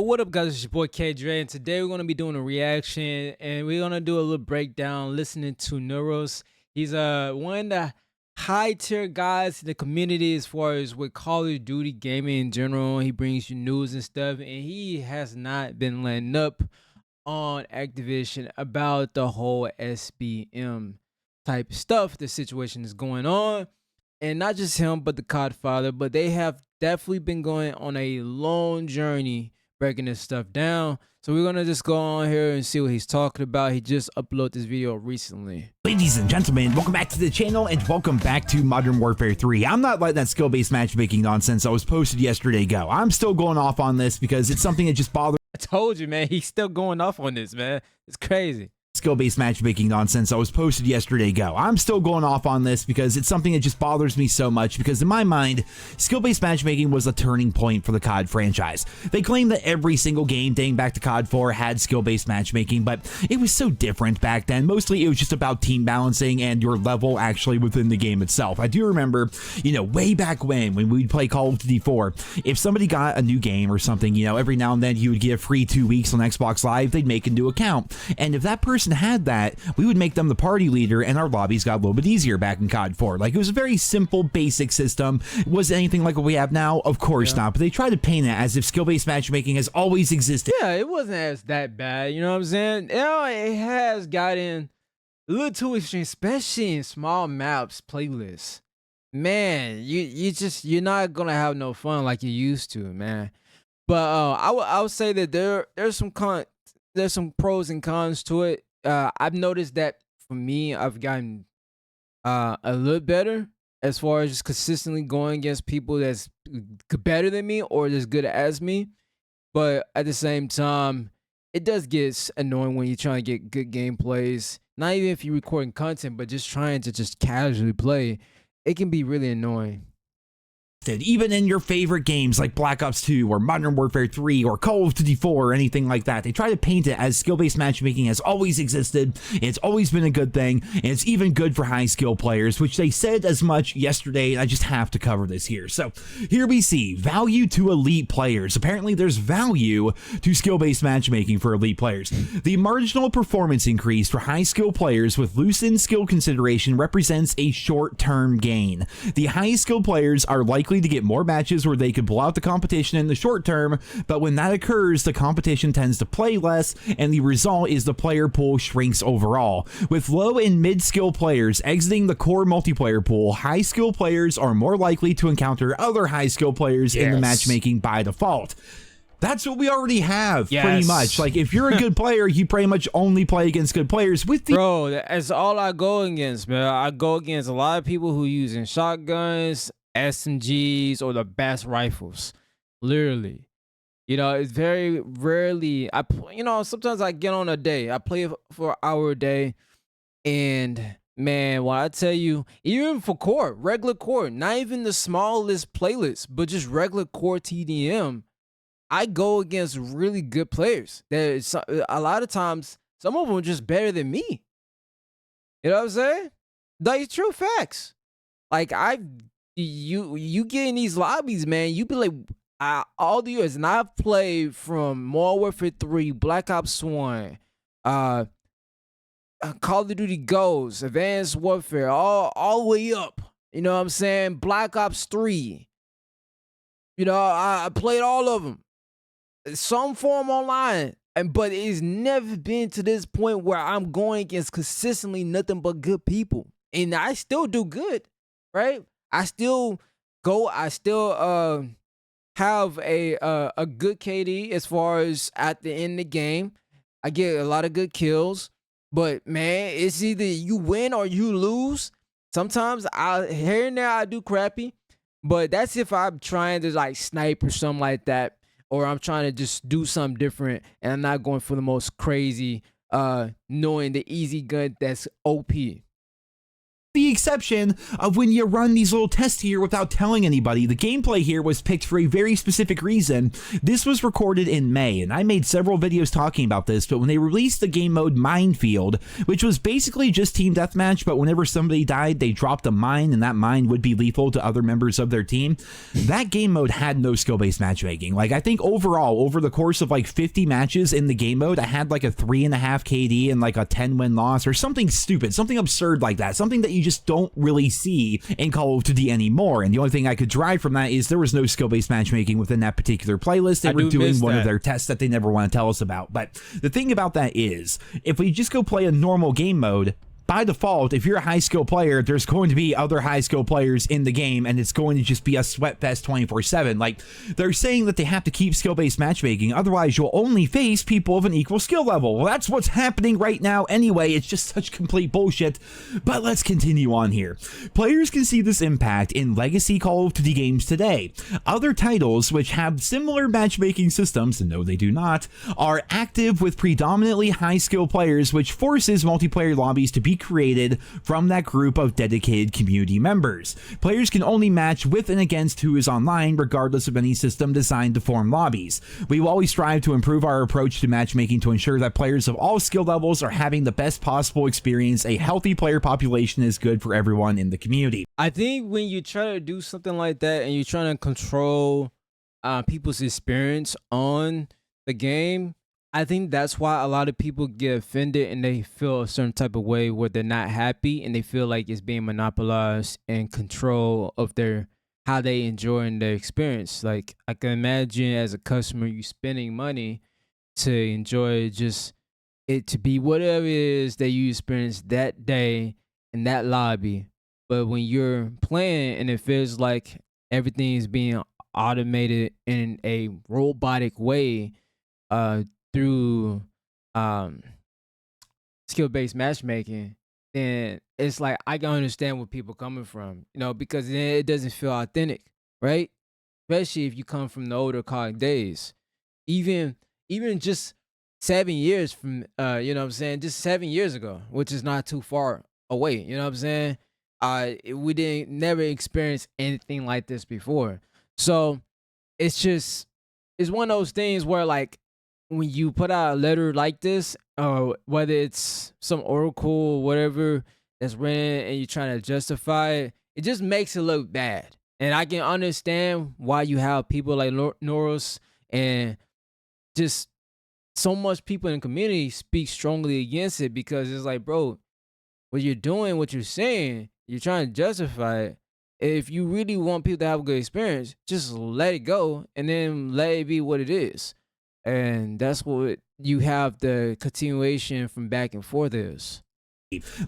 What up, guys? It's your boy K Dre, and today we're gonna be doing a reaction, and we're gonna do a little breakdown, listening to Neros. He's one of the high tier guys in the community as far as with Call of Duty gaming in general. He brings you news and stuff, and he has not been letting up on Activision about the whole SBM type stuff. The situation is going on, and not just him, but the Codfather. But they have definitely been going on a long journey breaking this stuff down. So we're gonna just go on here and see what he's talking about. He just uploaded this video recently. Ladies and gentlemen, welcome back to the channel and welcome back to Modern Warfare 3. I'm not letting that skill-based matchmaking nonsense that was posted yesterday go. I'm still going off on this because it's something that just bothers. I told you, man. He's still going off on this, man. It's crazy. Skill-based matchmaking nonsense that was posted yesterday go. I'm still going off on this because it's something that just bothers me so much, because in my mind, skill-based matchmaking was a turning point for the COD franchise. They claim that every single game dating back to COD 4 had skill-based matchmaking, but it was so different back then. Mostly it was just about team balancing and your level actually within the game itself. I do remember, way back when we'd play Call of Duty 4, if somebody got a new game or something, every now and then you would get a free 2 weeks on Xbox Live, they'd make a new account. And if that person had that, we would make them the party leader and our lobbies got a little bit easier back in COD 4. Like, it was a very simple, basic system. Was it anything like what we have now? Of course not, but they tried to paint it as if skill-based matchmaking has always existed. Yeah, it wasn't as that bad, you know what I'm saying? It has gotten a little too extreme, especially in small maps playlists. Man, you're not gonna have no fun like you used to, man. But I would say that there's some pros and cons to it. I've noticed that for me, I've gotten a little better as far as just consistently going against people that's better than me or as good as me. But at the same time, it does get annoying when you're trying to get good gameplays. Not even if you're recording content, but just trying to just casually play. It can be really annoying. Even in your favorite games like Black Ops 2 or Modern Warfare 3 or Call of Duty 4 or anything like that, they try to paint it as skill-based matchmaking has always existed. It's always been a good thing, and it's even good for high skill players, which they said as much yesterday, and I just have to cover this here. So here we see value to elite players. Apparently there's value to skill-based matchmaking for elite players. The marginal performance increase for high skill players with loosened skill consideration represents a short-term gain. The high skill players are likely to get more matches where they could blow out the competition in the short term, but when that occurs, the competition tends to play less, and the result is the player pool shrinks overall. With low and mid skill players exiting the core multiplayer pool, high skill players are more likely to encounter other high skill players in the matchmaking by default. That's what we already have, pretty much. Like, if you're a good player, you pretty much only play against good players. Bro, that's all I go against, man. I go against a lot of people who using shotguns, SMGs, or the best rifles. Literally. It's very rarely sometimes I get on a day. I play for an hour a day, and man, when I tell you, even for core, regular core, not even the smallest playlist, but just regular core TDM, I go against really good players. There's a lot of times, some of them are just better than me. You know what I'm saying? Like, true facts. Like, you get in these lobbies, man, you be like, all the years, and I've played from Modern Warfare 3, Black Ops 1, Call of Duty Ghosts, Advanced Warfare, all the way up. You know what I'm saying? Black Ops 3. I played all of them. Some form online. But it's never been to this point where I'm going against consistently nothing but good people. And I still do good, right? I still have a good KD as far as at the end of the game. I get a lot of good kills, but man, it's either you win or you lose. Sometimes here and there I do crappy, but that's if I'm trying to like snipe or something like that, or I'm trying to just do something different and I'm not going for the most crazy knowing the easy gun that's OP. The exception of when you run these little tests here without telling anybody. The gameplay here was picked for a very specific reason. This was recorded in May, and I made several videos talking about this, but when they released the game mode Minefield, which was basically just team deathmatch, but whenever somebody died, they dropped a mine, and that mine would be lethal to other members of their team. That game mode had no skill-based matchmaking. Like, I think overall, over the course of like 50 matches in the game mode, I had like a 3.5 KD and like a 10 win loss or something stupid, something absurd like that, something that you just don't really see in Call of Duty anymore. And the only thing I could derive from that is there was no skill-based matchmaking within that particular playlist. They were doing one of their tests that they never want to tell us about. But the thing about that is, if we just go play a normal game mode, by default, if you're a high skill player, there's going to be other high skill players in the game, and it's going to just be a sweat fest 24/7. Like, they're saying that they have to keep skill-based matchmaking, otherwise you'll only face people of an equal skill level. Well, that's what's happening right now anyway. It's just such complete bullshit. But let's continue on here. Players can see this impact in legacy Call of Duty games today. Other titles which have similar matchmaking systems, and no they do not, are active with predominantly high skill players, which forces multiplayer lobbies to be created from that group of dedicated community members. Players can only match with and against who is online, regardless of any system designed to form lobbies. We will always strive to improve our approach to matchmaking to ensure that players of all skill levels are having the best possible experience. A healthy player population is good for everyone in the community. I think when you try to do something like that and you're trying to control people's experience on the game, I think that's why a lot of people get offended and they feel a certain type of way where they're not happy and they feel like it's being monopolized and control of their how they enjoying their experience. Like, I can imagine as a customer you spending money to enjoy just it to be whatever it is that you experience that day in that lobby. But when you're playing and it feels like everything is being automated in a robotic way, through skill-based matchmaking, then it's like I can understand where people coming from, because then it doesn't feel authentic, right? Especially if you come from the older COD days. Even just 7 years from you know what I'm saying, just 7 years ago, which is not too far away, you know what I'm saying? We didn't never experience anything like this before. So it's one of those things where, like, when you put out a letter like this, or whether it's some oracle or whatever that's written and you're trying to justify it, it just makes it look bad. And I can understand why you have people like Neros and just so much people in the community speak strongly against it, because it's like, bro, what you're doing, what you're saying, you're trying to justify it. If you really want people to have a good experience, just let it go and then let it be what it is. And that's what you have the continuation from back and forth is.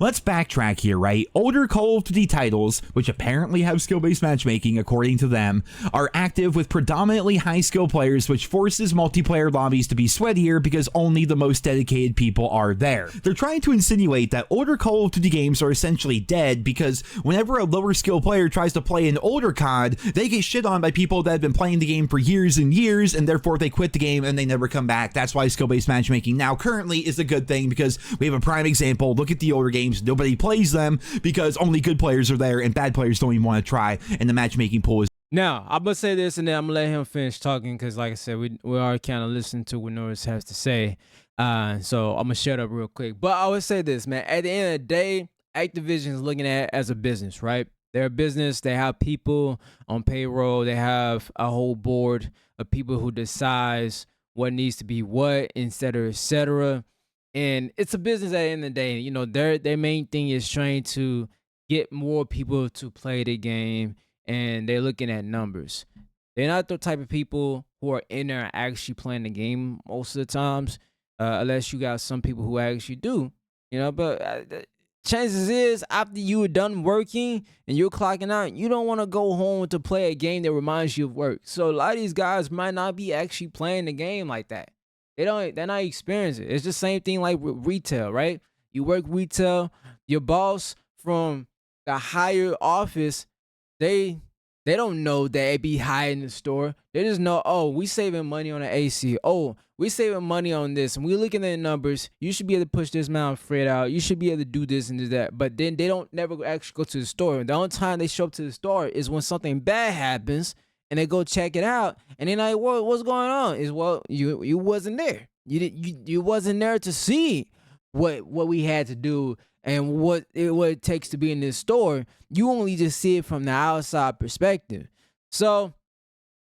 Let's backtrack here, right? Older Call of Duty titles, which apparently have skill-based matchmaking according to them, are active with predominantly high-skill players, which forces multiplayer lobbies to be sweatier because only the most dedicated people are there. They're trying to insinuate that older Call of Duty games are essentially dead because whenever a lower-skill player tries to play an older COD, they get shit on by people that have been playing the game for years and years, and therefore they quit the game and they never come back. That's why skill-based matchmaking now currently is a good thing, because we have a prime example. Look at the older games, nobody plays them because only good players are there and bad players don't even want to try, and the matchmaking pool is. Now, I'm gonna say this and then I'm gonna let him finish talking, because like I said, we already kind of listened to what Norris has to say. So I'm gonna shut up real quick. But I would say this, man, at the end of the day, Activision is looking at it as a business, right? They're a business. They have people on payroll. They have a whole board of people who decides what needs to be what, et cetera. And it's a business at the end of the day. Their main thing is trying to get more people to play the game, and they're looking at numbers. They're not the type of people who are in there actually playing the game most of the times, unless you got some people who actually do. But chances is, after you are done working and you're clocking out, you don't want to go home to play a game that reminds you of work. So a lot of these guys might not be actually playing the game like that. They're not experiencing it. It's the same thing like with retail, right? You work retail, your boss from the higher office, they They don't know that it be high in the store. They just know, oh, we saving money on the AC. Oh, we saving money on this. And we looking at the numbers. You should be able to push this amount of freight out. You should be able to do this and do that. But then they don't never actually go to the store. The only time they show up to the store is when something bad happens and they go check it out. And they're like, what's going on? Is, well, you wasn't there. You wasn't there to see what we had to do and what it takes to be in this store. You only just see it from the outside perspective. So,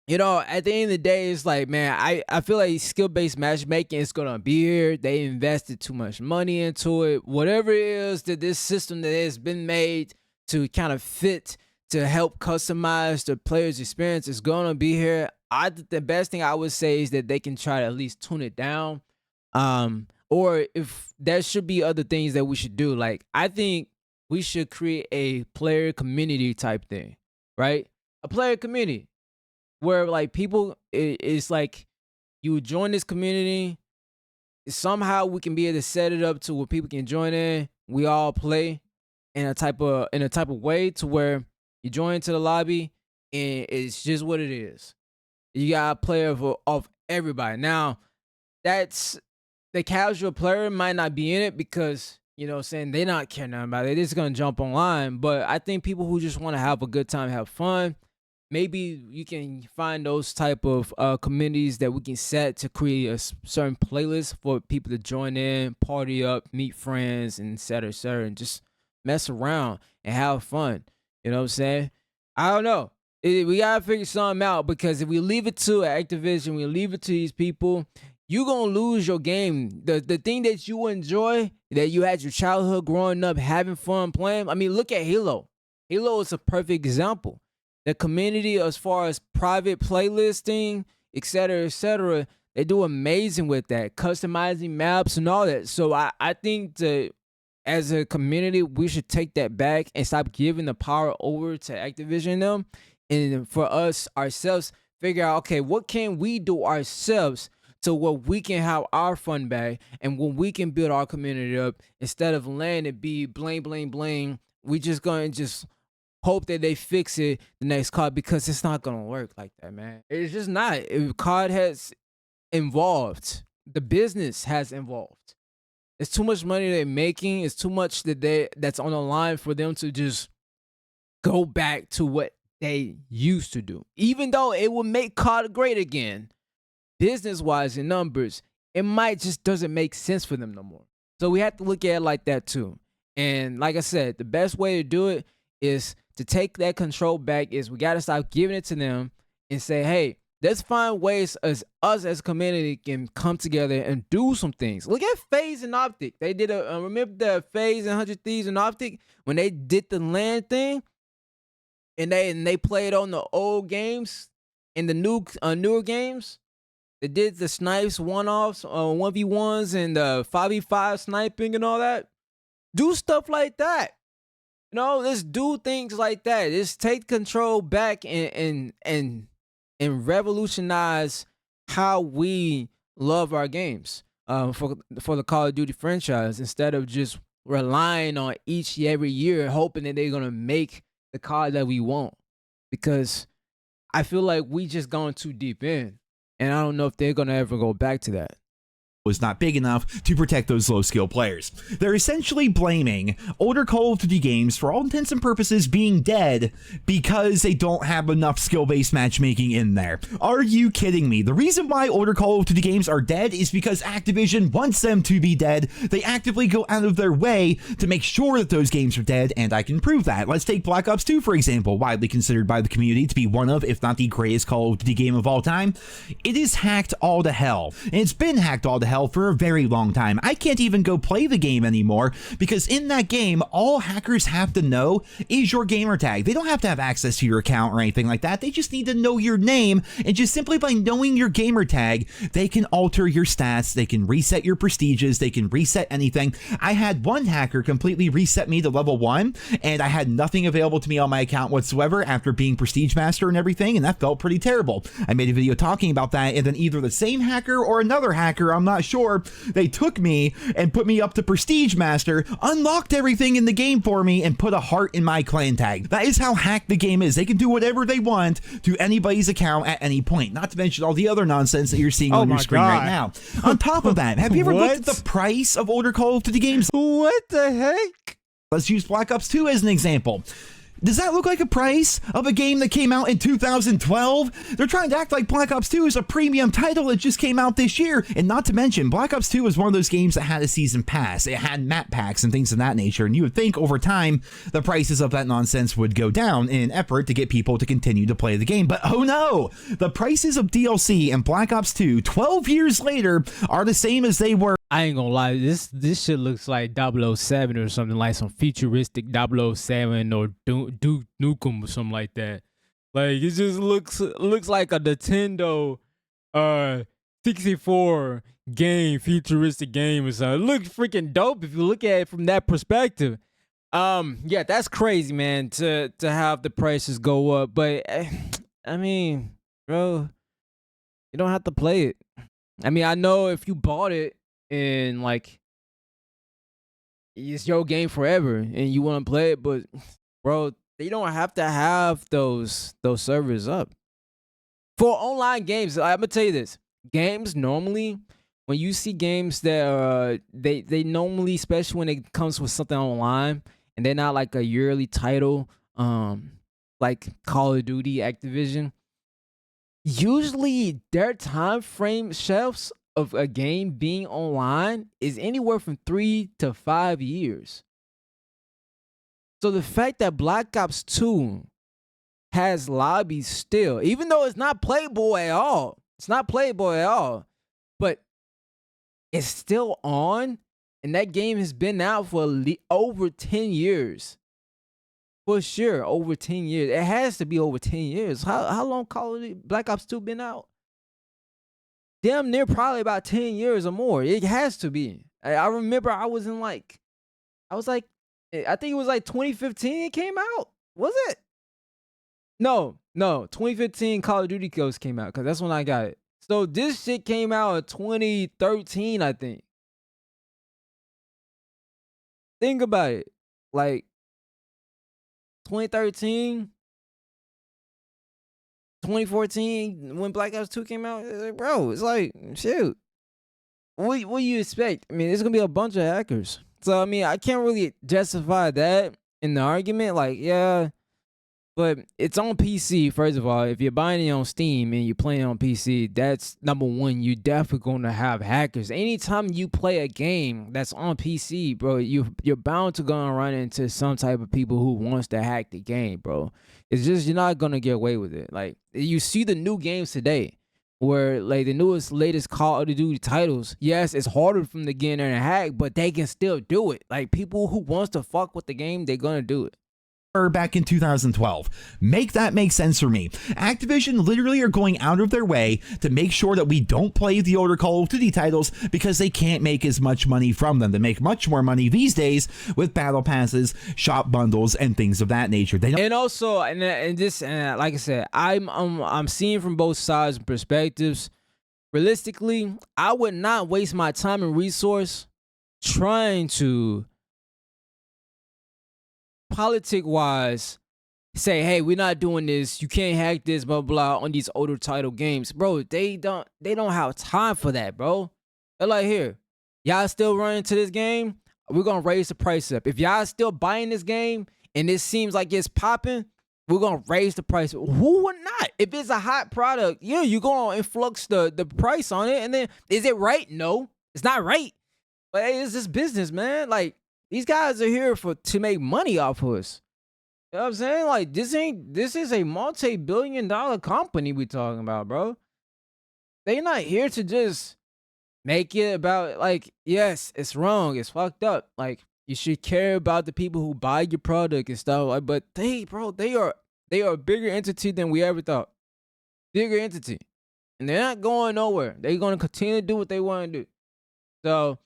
you know, at the end of the day, it's like, man, I feel like skill-based matchmaking is going to be here. They invested too much money into it. Whatever it is that this system that has been made to kind of fit, to help customize the player's experience is going to be here. The best thing I would say is that they can try to at least tune it down. Or if there should be other things that we should do. Like, I think we should create a player community type thing, right? A player community where, like, people, it's like you join this community. Somehow we can be able to set it up to where people can join in. We all play in a type of way to where you join into the lobby and it's just what it is. You got a player of everybody. Now, that's the casual player might not be in it because, you know what I'm saying, they're not caring about it. They're just going to jump online. But I think people who just want to have a good time, have fun, maybe you can find those type of communities that we can set to create a certain playlist for people to join in, party up, meet friends, and et cetera, and just mess around and have fun. You know what I'm saying? I don't know. We got to figure something out, because if we leave it to Activision, we leave it to these people, you're going to lose your game. The thing that you enjoy, that you had your childhood growing up, having fun playing. I mean, look at Halo. Halo is a perfect example. The community, as far as private playlisting, et cetera, they do amazing with that. Customizing maps and all that. So I think that as a community, we should take that back and stop giving the power over to Activision them. And for us, ourselves, figure out, okay, what can we do ourselves to where we can have our fun back and when we can build our community up, instead of letting it be bling. We just going to just hope that they fix it the next COD, because it's not going to work like that, man. It's just not. If COD has evolved, the business has evolved. It's too much money they're making. It's too much that's on the line for them to just go back to what they used to do. Even though it will make COD great again, business-wise and numbers, it might just doesn't make sense for them no more. So we have to look at it like that too. And like I said, the best way to do it is to take that control back. Is we got to stop giving it to them and say, hey, let's find ways as us as a community can come together and do some things. Look at FaZe and Optic. They did remember the FaZe and 100 Thieves and Optic when they did the LAN thing, and they played on the old games and the newer games. They did the snipes, one-offs, 1v1s, and the 5v5 sniping and all that. Do stuff like that. You know, let's do things like that. Just take control back and revolutionize how we love our games for the Call of Duty franchise, instead of just relying on every year hoping that they're gonna make the COD that we want. Because I feel like we just gone too deep in, and I don't know if they're gonna ever go back to that. Was not big enough to protect those low-skill players. They're essentially blaming older Call of Duty games, for all intents and purposes, being dead because they don't have enough skill-based matchmaking in there. Are you kidding me? The reason why older Call of Duty games are dead is because Activision wants them to be dead. They actively go out of their way to make sure that those games are dead, and I can prove that. Let's take Black Ops 2, for example, widely considered by the community to be one of, if not the greatest Call of Duty game of all time. It is hacked all to hell, and it's been hacked all to hell for a very long time. I can't even go play the game anymore, because in that game, all hackers have to know is your gamer tag. They don't have to have access to your account or anything like that. They just need to know your name, and just simply by knowing your gamer tag, they can alter your stats, they can reset your prestiges, they can reset anything. I had one hacker completely reset me to level 1, and I had nothing available to me on my account whatsoever after being Prestige Master and everything, and that felt pretty terrible. I made a video talking about that, and then either the same hacker or another hacker, I'm not sure, they took me and put me up to Prestige Master, unlocked everything in the game for me, and put a heart in my clan tag. That is how hacked the game is. They can do whatever they want to anybody's account at any point, not to mention all the other nonsense that you're seeing on your screen right now. On top of that, have you ever looked at the price of older Call of Duty games? What the heck? Let's use Black Ops 2 as an example. Does that look like a price of a game that came out in 2012? They're trying to act like Black Ops 2 is a premium title that just came out this year. And not to mention, Black Ops 2 was one of those games that had a season pass. It had map packs and things of that nature. And you would think over time, the prices of that nonsense would go down in an effort to get people to continue to play the game. But oh no, the prices of DLC in Black Ops 2, 12 years later, are the same as they were. I ain't gonna lie, this shit looks like 007 or something, like some futuristic 007 or Duke Nukem or something like that. Like, it just looks like a Nintendo 64 game, futuristic game or something. It looks freaking dope if you look at it from that perspective. Yeah, that's crazy, man, to have the prices go up. But I mean, bro, you don't have to play it. I mean, I know if you bought it and like it's your game forever and you want to play it, but bro, they don't have to have those servers up for online games. I'm gonna tell you this: games normally, when you see games that they normally, especially when it comes with something online and they're not like a yearly title, like Call of Duty, Activision, usually their time frame shelves of a game being online is anywhere from 3 to 5 years. So the fact that Black Ops 2 has lobbies still, even though it's not playable at all, but it's still on, and that game has been out for over 10 years. For sure, over 10 years. It has to be over 10 years. How long Call of Duty Black Ops 2 been out? Damn near probably about 10 years or more. It has to be. I remember I think it was like 2015 it came out. Was it? No, 2015 Call of Duty Ghosts came out because that's when I got it. So this shit came out in 2013, I think. Think about it. Like 2013, 2014, when Black Ops 2 came out, bro, it's like, shoot. What do you expect? I mean, there's going to be a bunch of hackers. So, I mean, I can't really justify that in the argument. Like, yeah, but it's on PC, first of all. If you're buying it on Steam and you're playing on PC, that's number one. You're definitely going to have hackers. Anytime you play a game that's on PC, bro, you're bound to go and run into some type of people who wants to hack the game, bro. It's just you're not going to get away with it. Like, you see the new games today where, like, the latest Call of Duty titles, yes, it's harder for them to get in there and hack, but they can still do it. Like, people who wants to fuck with the game, they're going to do it. Back in 2012. Make that make sense for me. Activision literally are going out of their way to make sure that we don't play the older Call of Duty titles because they can't make as much money from them. They make much more money these days with battle passes, shop bundles, and things of that nature. They don't. And also, like I said, I'm seeing from both sides and perspectives. Realistically, I would not waste my time and resource trying to politic-wise say, hey, we're not doing this, you can't hack this, blah blah, on these older title games. Bro, they don't have time for that, bro. They're like, here, y'all still running to this game, we're gonna raise the price up. If y'all still buying this game and it seems like it's popping, we're gonna raise the price. Who would not? If it's a hot product, yeah, you're gonna influx the price on it. And then, is it right? No, it's not right. But hey, it's just business, man. Like, these guys are here to make money off of us. You know what I'm saying? Like, this is a multi-billion-dollar company we talking about, bro. They're not here to just make it about, like, yes, it's wrong, it's fucked up. Like, you should care about the people who buy your product and stuff. Like, but they are a bigger entity than we ever thought. Bigger entity. And they're not going nowhere. They're gonna continue to do what they want to do. So,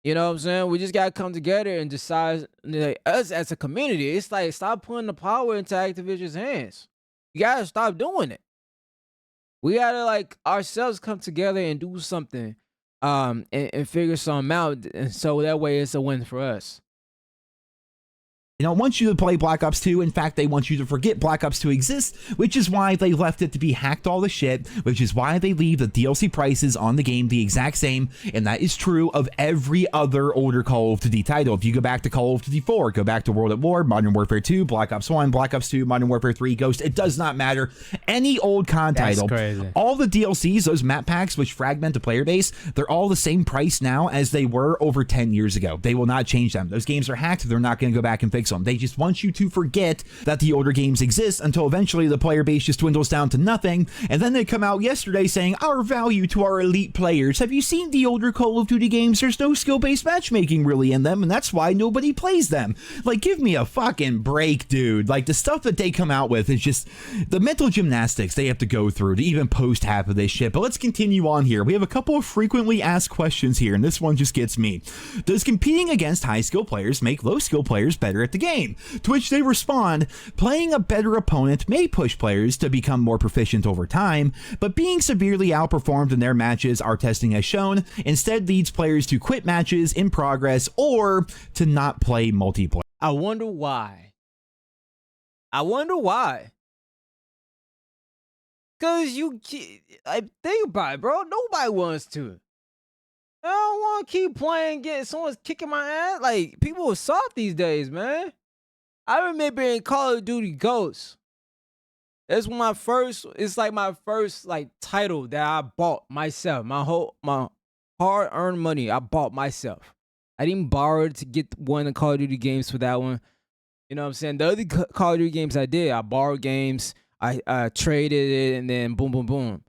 you know what I'm saying? We just got to come together and decide, like, us as a community. It's like, stop putting the power into Activision's hands. You got to stop doing it. We got to, like, ourselves come together and do something and figure something out, and so that way it's a win for us. They don't want you to play Black Ops 2. In fact, they want you to forget Black Ops 2 exists, which is why they left it to be hacked all the shit, which is why they leave the DLC prices on the game the exact same, and that is true of every other older Call of Duty title. If you go back to Call of Duty 4, go back to World at War, Modern Warfare 2, Black Ops 1, Black Ops 2, Modern Warfare 3, Ghost, it does not matter. Any old COD title, crazy. All the DLCs, those map packs, which fragment the player base, they're all the same price now as they were over 10 years ago. They will not change them. Those games are hacked. They're not going to go back and fix them. They just want you to forget that the older games exist until eventually the player base just dwindles down to nothing, and then they come out yesterday saying, our value to our elite players. Have you seen the older Call of Duty games? There's no skill-based matchmaking really in them, and that's why nobody plays them. Like, give me a fucking break, dude. Like, the stuff that they come out with is just the mental gymnastics they have to go through to even post half of this shit. But let's continue on here. We have a couple of frequently asked questions here, and this one just gets me. Does competing against high-skill players make low-skill players better at the game? To which they respond, playing a better opponent may push players to become more proficient over time, but being severely outperformed in their matches, our testing has shown, instead leads players to quit matches in progress or to not play multiplayer. I wonder why. Cause I think about it, bro. Nobody wants to. I don't want to keep playing, get someone's kicking my ass. Like, people are soft these days, man. I remember in Call of Duty Ghosts. It's my first like title that I bought myself. My hard-earned money I bought myself. I didn't borrow to get one of the Call of Duty games for that one. You know what I'm saying? The other Call of Duty games I did, I borrowed games, I traded it, and then boom, boom, boom.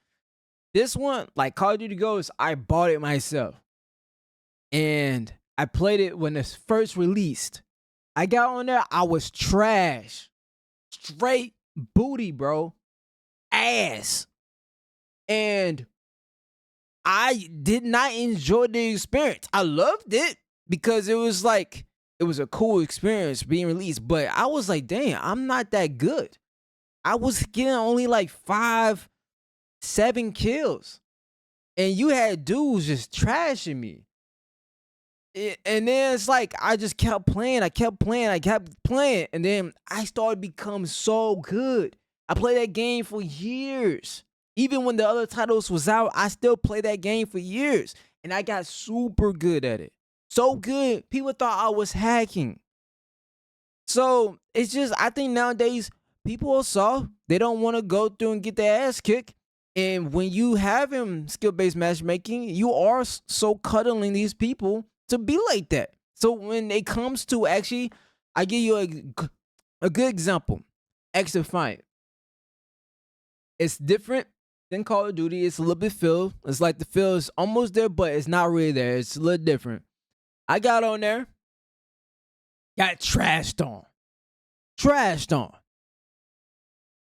This one, like Call of Duty Ghosts, I bought it myself. And I played it when it's first released. I got on there, I was trash. Straight booty, bro. Ass. And I did not enjoy the experience. I loved it because it was a cool experience being released. But I was like, damn, I'm not that good. I was getting only like 5, 7 kills. And you had dudes just trashing me. And then it's like I just kept playing. And then I started to become so good. I played that game for years. Even when the other titles was out, I still played that game for years. And I got super good at it. So good, people thought I was hacking. So it's just, I think nowadays, people are soft. They don't want to go through and get their ass kicked. And when you have skill-based matchmaking, you are so cuddling these people to be like that. So when it comes to actually, I give you a good example. Activision. It's different than Call of Duty. It's a little bit filled. It's like the feel is almost there, but it's not really there. It's a little different. I got on there, got trashed on.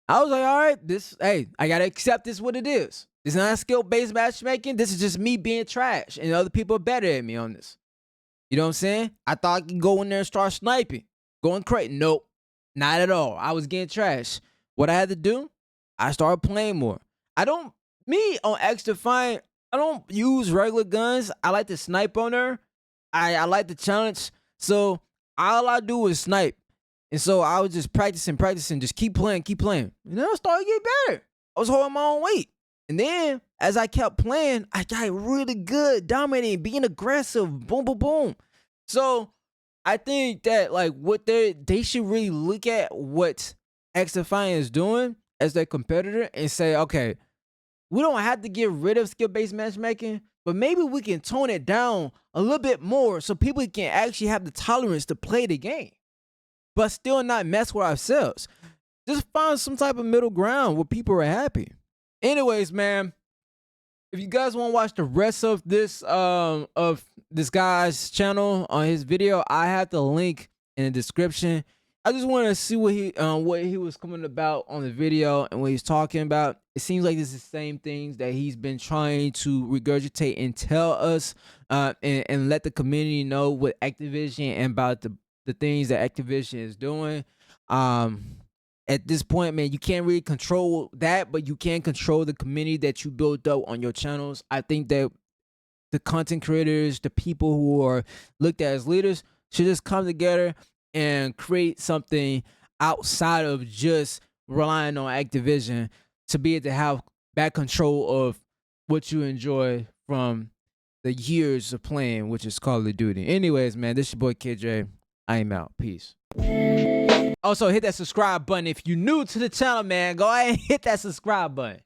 I was like, all right, I gotta accept this what it is. It's not skill-based matchmaking. This is just me being trash, and other people are better at me on this. You know what I'm saying? I thought I could go in there and start sniping, going crazy. Nope, not at all. I was getting trash. What I had to do, I started playing more. On Activision, I don't use regular guns. I like to snipe on her. I like the challenge. So all I do is snipe. And so I was just practicing, just keep playing. And then I started getting better. I was holding my own weight. And then as I kept playing, I got really good, dominating, being aggressive, boom, boom, boom. So I think that like what they should really look at what Activision is doing as their competitor and say, okay, we don't have to get rid of skill-based matchmaking, but maybe we can tone it down a little bit more so people can actually have the tolerance to play the game, but still not mess with ourselves. Just find some type of middle ground where people are happy. Anyways, man, if you guys want to watch the rest of this guy's channel on his video, I have the link in the description. I just want to see what he was coming about on the video and what he's talking about. It seems like this is the same things that he's been trying to regurgitate and tell us, and let the community know what Activision and about the things that Activision is doing. At this point, man, you can't really control that, but you can control the community that you build up on your channels. I think that the content creators, the people who are looked at as leaders should just come together and create something outside of just relying on Activision to be able to have back control of what you enjoy from the years of playing, which is Call of Duty. Anyways, man, this is your boy KJ. I am out. Peace. Also, hit that subscribe button if you're new to the channel, man. Go ahead and hit that subscribe button.